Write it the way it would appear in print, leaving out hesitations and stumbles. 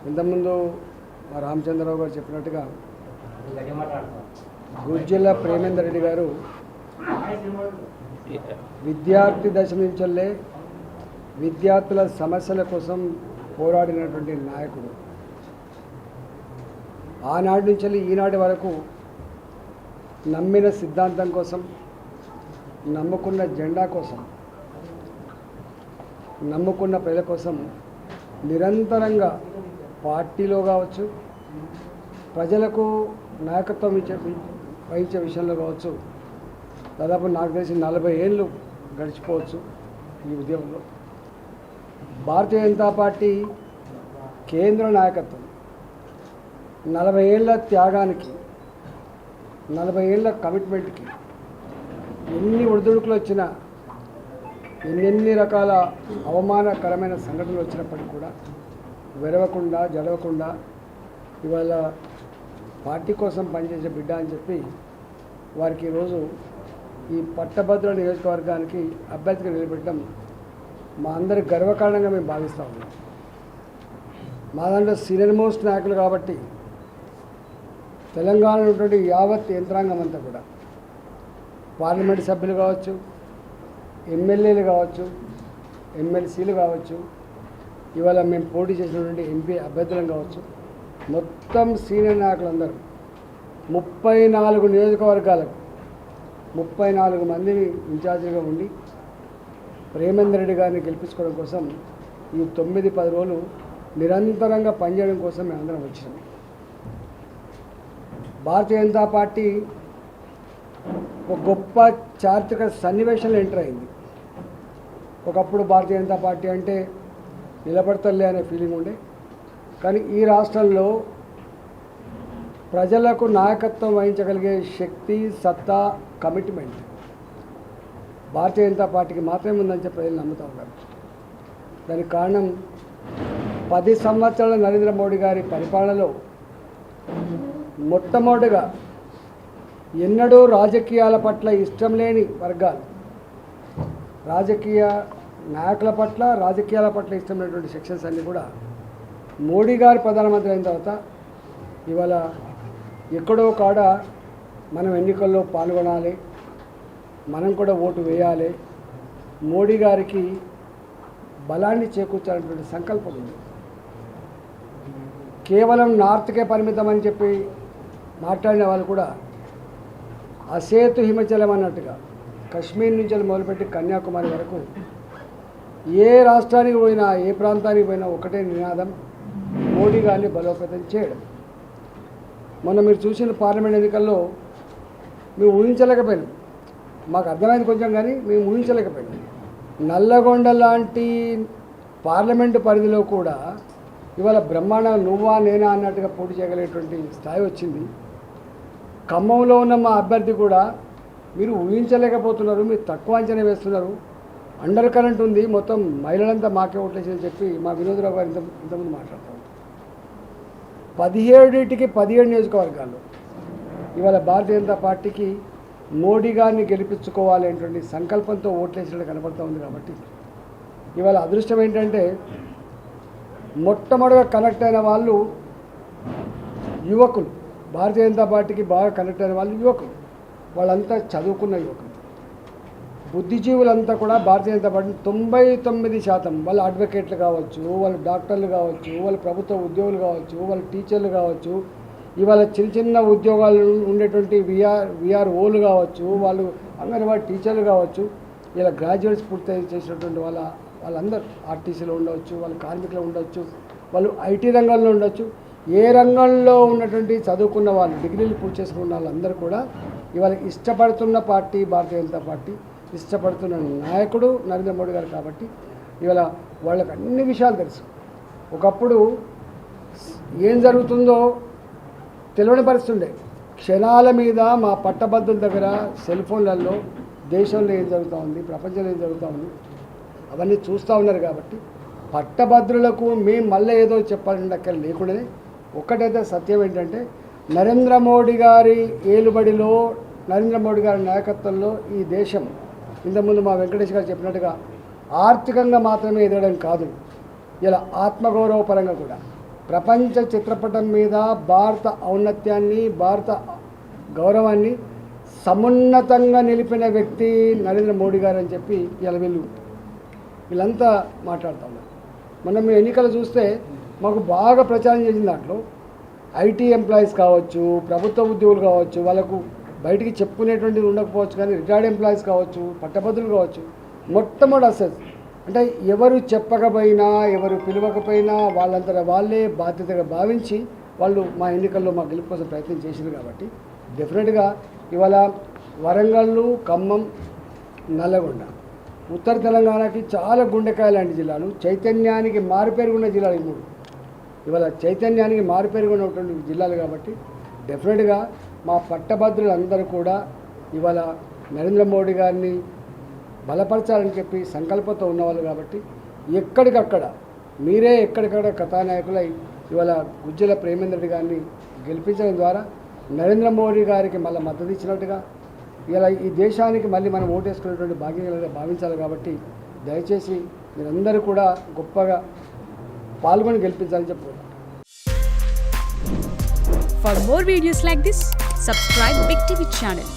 ఇంతకుముందు మా రామచంద్రరావు గారు చెప్పినట్టుగా గుజ్జిల ప్రేమేందర్ రెడ్డి గారు విద్యార్థి దశ నుంచే విద్యార్థుల సమస్యల కోసం పోరాడినటువంటి నాయకుడు. ఆనాటి నుంచి ఈనాటి వరకు నమ్మిన సిద్ధాంతం కోసం, నమ్ముకున్న జెండా కోసం, నమ్ముకున్న ప్రజల కోసం నిరంతరంగా పార్టీలో కావచ్చు, ప్రజలకు నాయకత్వం వహించే విషయంలో కావచ్చు, దాదాపు నాకు తెలిసి 40 ఏళ్ళు గడిచిపోవచ్చు ఈ ఉద్యమంలో. భారతీయ జనతా పార్టీ కేంద్ర నాయకత్వం 40 ఏళ్ళ త్యాగానికి, 40 ఏళ్ళ కమిట్మెంట్కి ఎన్ని ఒడిదుడుకులు వచ్చినా, ఎన్నెన్ని రకాల అవమానకరమైన సంఘటనలు వచ్చినప్పటికీ కూడా వెరవకుండా జడవకుండా ఇవాళ పార్టీ కోసం పనిచేసే బిడ్డ అని చెప్పి వారికి ఈరోజు ఈ పట్టభద్రుల నియోజకవర్గానికి అభ్యర్థిగా నిలబెట్టడం మా అందరి గర్వకారణంగా మేము భావిస్తూ ఉన్నాం. మా దాంట్లో సీనియర్ మోస్ట్ నాయకులు కాబట్టి తెలంగాణలో ఉన్నటువంటి యావత్ యంత్రాంగం అంతా కూడా పార్లమెంట్ సభ్యులు కావచ్చు, ఎమ్మెల్యేలు కావచ్చు, ఎమ్మెల్సీలు కావచ్చు, ఇవాళ మేము పోటీ చేసినటువంటి ఎంపీ అభ్యర్థులం కావచ్చు, మొత్తం సీనియర్ నాయకులందరూ 34 నియోజకవర్గాలకు 34 మందిని ఇన్ఛార్జిగా ఉండి ప్రేమేందర్ రెడ్డి గారిని గెలిపించుకోవడం కోసం ఈ 9-10 రోజులు నిరంతరంగా పనిచేయడం కోసం మేమందరం వచ్చినాం. భారతీయ జనతా పార్టీ ఒక గొప్ప చారిత్రక సన్నివేశంలో ఎంటర్ అయింది. ఒకప్పుడు భారతీయ జనతా పార్టీ అంటే నిలబడతలే అనే ఫీలింగ్ ఉండే, కానీ ఈ రాష్ట్రంలో ప్రజలకు నాయకత్వం వహించగలిగే శక్తి, సత్తా, కమిట్మెంట్ భారతీయ జనతా పార్టీకి మాత్రమే ఉందని చెప్పి ప్రజలు నమ్ముతూ ఉన్నారు. దానికి కారణం 10 సంవత్సరాల నరేంద్ర మోడీ గారి పరిపాలనలో మొట్టమొదటిగా ఎన్నడూ రాజకీయాల పట్ల ఇష్టం లేని వర్గాలు, రాజకీయ నాయకుల పట్ల, రాజకీయాల పట్ల ఇష్టం లేనటువంటి సెక్షన్స్ అన్నీ కూడా మోడీ గారు ప్రధానమంత్రి అయిన తర్వాత ఇవాళ ఎక్కడో కాడ మనం ఎన్నికల్లో పాల్గొనాలి, మనం కూడా ఓటు వేయాలి, మోడీ గారికి బలాన్ని చేకూర్చాలనేటువంటి సంకల్పం ఉంది. కేవలం నార్త్కే పరిమితం అని చెప్పి మాట్లాడిన వాళ్ళు కూడా అసేతు హిమచలం అన్నట్టుగా కశ్మీర్ నుంచి మొదలుపెట్టి కన్యాకుమారి వరకు ఏ రాష్ట్రానికి పోయినా, ఏ ప్రాంతానికి పోయినా ఒకటే నినాదం, మోడీ గారిని బలోపేతం చేయడం. మొన్న మీరు చూసిన పార్లమెంట్ ఎన్నికల్లో మేము ఊహించలేకపోయినాం, మాకు అర్థమైంది కొంచెం, కానీ మేము ఊహించలేకపోయినాం. నల్లగొండ లాంటి పార్లమెంటు పరిధిలో కూడా ఇవాళ బ్రహ్మాండంగా నువ్వా నేనా అన్నట్టుగా పోటీ చేయగలిగేటువంటి స్థాయి వచ్చింది. ఖమ్మంలో ఉన్న మా అభ్యర్థి కూడా మీరు ఊహించలేకపోతున్నారు, మీరు తక్కువ అంచనా వేస్తున్నారు, అండర్ కరెంట్ ఉంది, మొత్తం మహిళలంతా మాకే ఓట్లేసి చెప్పి మా వినోదరావు గారు ఇంతకుముందు మాట్లాడుతూ ఉంటారు. 17 నియోజకవర్గాల్లో ఇవాళ భారతీయ జనతా పార్టీకి మోడీ గారిని గెలిపించుకోవాలి అనేటువంటి సంకల్పంతో ఓట్లేసినట్టు కనపడుతూ ఉంది. కాబట్టి ఇవాళ అదృష్టం ఏంటంటే మొట్టమొదటిగా కనెక్ట్ అయిన వాళ్ళు యువకులు, భారతీయ జనతా పార్టీకి బాగా కనెక్ట్ అయిన వాళ్ళు యువకులు, వాళ్ళంతా చదువుకున్న యువకులు, బుద్ధిజీవులంతా కూడా భారతీయ జనతా పార్టీ 99% వాళ్ళు అడ్వకేట్లు కావచ్చు, వాళ్ళు డాక్టర్లు కావచ్చు, వాళ్ళు ప్రభుత్వ ఉద్యోగులు కావచ్చు, వాళ్ళు టీచర్లు కావచ్చు, ఇవాళ చిన్న ఉద్యోగాలు ఉండేటువంటి విఆర్ఓలు కావచ్చు, వాళ్ళు అంగన్వాడీ టీచర్లు కావచ్చు, ఇలా గ్రాడ్యుయేట్స్ పూర్తి చేసినటువంటి వాళ్ళందరూ ఆర్టీసీలో ఉండవచ్చు, వాళ్ళు కార్మికులు ఉండవచ్చు, వాళ్ళు ఐటీ రంగంలో ఉండొచ్చు, ఏ రంగంలో ఉన్నటువంటి చదువుకున్న వాళ్ళు, డిగ్రీలు పూర్తి చేసుకున్న వాళ్ళందరూ కూడా ఇవాళ ఇష్టపడుతున్న పార్టీ భారతీయ జనతా పార్టీ, ఇష్టపడుతున్న నాయకుడు నరేంద్ర మోడీ గారు. కాబట్టి ఇవాళ వాళ్ళకి అన్ని విషయాలు తెలుసు. ఒకప్పుడు ఏం జరుగుతుందో తెలియని పరిస్థితి ఉండే, క్షణాల మీద మా పట్టభద్రుల దగ్గర సెల్ ఫోన్లలో దేశంలో ఏం జరుగుతూ ఉంది, ప్రపంచంలో ఏం జరుగుతూ ఉంది అవన్నీ చూస్తూ ఉన్నారు. కాబట్టి పట్టభద్రులకు మేము మళ్ళీ ఏదో చెప్పాలంటే అక్కడ లేకుండానే ఒక్కటైతే సత్యం ఏంటంటే నరేంద్ర మోడీ గారి ఏలుబడిలో, నరేంద్ర మోడీ గారి నాయకత్వంలో ఈ దేశం ఇంతకుముందు మా వెంకటేష్ గారు చెప్పినట్టుగా ఆర్థికంగా మాత్రమే ఎదగడం కాదు, ఇలా ఆత్మగౌరవపరంగా కూడా ప్రపంచ చిత్రపటం మీద భారత ఔన్నత్యాన్ని, భారత గౌరవాన్ని సమున్నతంగా నిలిపిన వ్యక్తి నరేంద్ర మోడీ గారు అని చెప్పి ఇలా వీళ్ళంతా మాట్లాడుతూ ఉన్నారు. మనం ఎన్నికలు చూస్తే మాకు బాగా ప్రచారం చేసిన దాంట్లో ఐటీ ఎంప్లాయీస్ కావచ్చు, ప్రభుత్వ ఉద్యోగులు కావచ్చు, వాళ్ళకు బయటికి చెప్పుకునేటువంటిది ఉండకపోవచ్చు, కానీ రిటైర్డ్ ఎంప్లాయీస్ కావచ్చు, పట్టభద్రులు కావచ్చు, మొట్టమొదటి అసెస్ అంటే ఎవరు చెప్పకపోయినా, ఎవరు పిలవకపోయినా వాళ్ళంతటా వాళ్ళే బాధ్యతగా భావించి వాళ్ళు మా ఎన్నికల్లో మా గెలుపు కోసం ప్రయత్నం చేసింది. కాబట్టి డెఫినెట్గా ఇవాళ వరంగల్, ఖమ్మం, నల్లగొండ, ఉత్తర తెలంగాణకి చాలా గుండెకాయ లాంటి జిల్లాలు, చైతన్యానికి మారుపేరుగున్న జిల్లాలు ఈ మూడు. ఇవాళ చైతన్యానికి మారుపేరుగున్నటువంటి జిల్లాలు కాబట్టి డెఫినెట్గా మా పట్టభద్రులందరూ కూడా ఇవాళ నరేంద్ర మోడీ గారిని బలపరచాలని చెప్పి సంకల్పంతో ఉన్నవాళ్ళు. కాబట్టి ఎక్కడికక్కడ మీరే ఎక్కడికక్కడ కథానాయకులై ఇవాళ గుజ్జల ప్రేమేంద్ర రెడ్డి గారిని గెలిపించడం ద్వారా నరేంద్ర మోడీ గారికి మళ్ళీ మద్దతు ఇచ్చినట్టుగా ఇలా ఈ దేశానికి మళ్ళీ మనం ఓటేసుకునేటువంటి భాగ్యంగా భావించాలి. కాబట్టి దయచేసి మీరందరూ కూడా గొప్పగా పాల్గొని గెలిపించాలని చెప్పుకుంటున్నాను. For more videos like this, subscribe Big TV channel.